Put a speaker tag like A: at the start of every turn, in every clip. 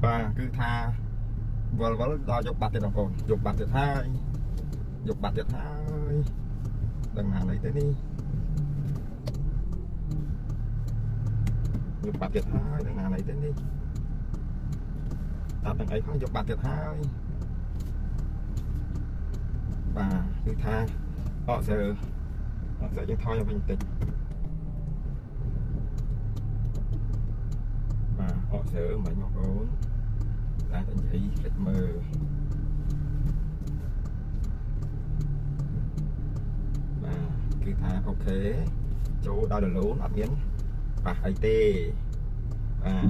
A: và cứ tha vợ đo dục bạch thì đồng cồn dục bạch thì hai dục bạch thì hai đằng nào này tới đi dục bạch thì hai đằng nào này tới đi ta đằng ấy không dục bạch thì hai và cứ tha họ sẽ chẳng thôi cho bình tĩnh và họ sẽ mấy ngọc ốn là thành giấy lịch mờ và cứ tha ok chỗ đo được lún ở miếng và ấy tê và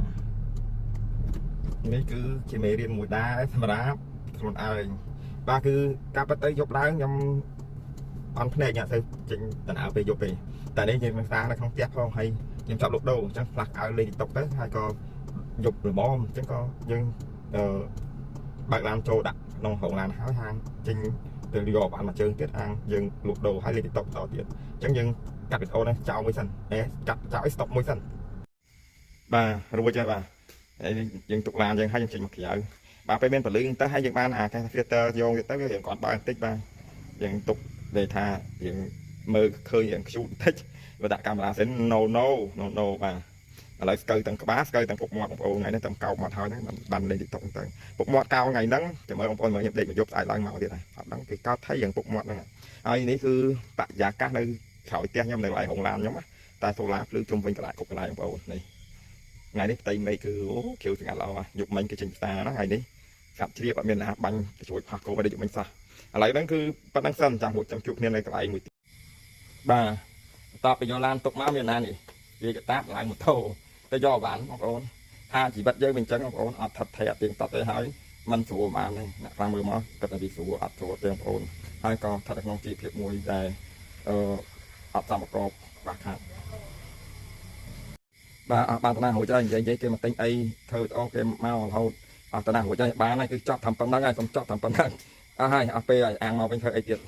A: នេះគឺជាមេរៀនមួយដែរសម្រាប់ខ្លួនឯងបាទគឺការប៉ັດទៅយប់ឡើងខ្ញុំអន់ភ្នែកអត់ទៅចេញដំណើរពេលយប់ទេតែនេះយើងនឹងស្ដារនៅក្នុងផ្ទះផងហើយខ្ញុំចាប់លក់ដូរអញ្ចឹងផ្លាស់ឲ្យលេង TikTok ទៅហើយក៏យប់ល្មមអញ្ចឹងក៏យើងបើកឡានចូលដាក់ក្នុងហងឡានហើយហាងចេញទៅយកបានមួយជើងទៀតហាងយើងលក់ដូរហើយលេង TikTok តទៀតអញ្ចឹងយើងកាត់វីដេអូនេះចោលមួយសិនកាត់ចោលឲ្យ stop មួយសិនបាទរួចហើយបាទយើងទុកឡានយើងហើយយើងចេញមកក្រៅបាទពេលមានពលឺទៅហើយយើងបានអាកាស filter យកទៅវារៀងគាត់បើបន្តិចបាទយើងទុកđể tha យើងមើលឃើញរៀងខ្ជូតបន្តិចវាដាក់កាមេរ៉ាសិន no បាទឥឡូវស្កើទាំងក្បាលស្កើទាំងពុកមាត់បងប្អូនថ្ងៃនេះតែកោបមាត់ហើយហ្នឹងបានលេង TikTok ទៅពុកមាត់កោថ្ងៃហ្នឹងចាំមើលបងប្អូនមើលខ្ញុំដេកមកយប់ស្អែកឡើងមកទៀតហើយអត់ដឹងគេកោតថៃយ៉ាងពុកមាត់ហ្នឹងហើយនេះគឺបរិយាកាសនៅក្រោយផ្ទះខ្ញុំនៅកន្លែងហងឡានខ្ញុំតែសូឡាភ្លឺជុំវិញកន្លែងគ្រប់កន្លែងបងប្អូននេះថ្ងៃនេះផ្ទៃមេឃគឺអូខៀវស្ងាត់ល្អយប់មិញគេចេញផ្សារណាថ្ងៃនេះស្រាប់ជ្រាបអត់មានណាបាញ់ទៅជួយផាសគោមិនដូចយប់មិញសោះឥឡូវហ្នឹងគឺប៉ុណ្ណឹងសិនចាំជួបគ្នានៅកន្លែងមួយទៀតបាទតបទៅយកឡានទុកមកមានណានេះវាកតាបឡើងម៉ូតូទៅយកបានបងប្អូនថាជីវិតយើងមិនអញ្ចឹងបងប្អូនអត់ថិតថេរអត់ទៀងទាត់ទេហើយมันស្រួលបានទេអ្នកខ្លាំងមើលមកគាត់តែវាស្រួលអត់ស្រួលទេបងប្អូនហើយក៏ស្ថិតនៅក្នុងជីវភាពមួយដែលអត់សមប្រកបបាក់ខាត់បាទអត់បានតាណារួចហើយនិយាយគេមកទិញអីធ្វើវីដេអូគេមករហូតអត់តាណារួចហើយបានហើយគឺចប់តាមប៉ុណ្្នឹងហើយខ្ញុំចប់តាមប៉ុណ្្នឹងអស់ហើយអស់ពេលហើយអាងមកវិញធ្វើអីទៀត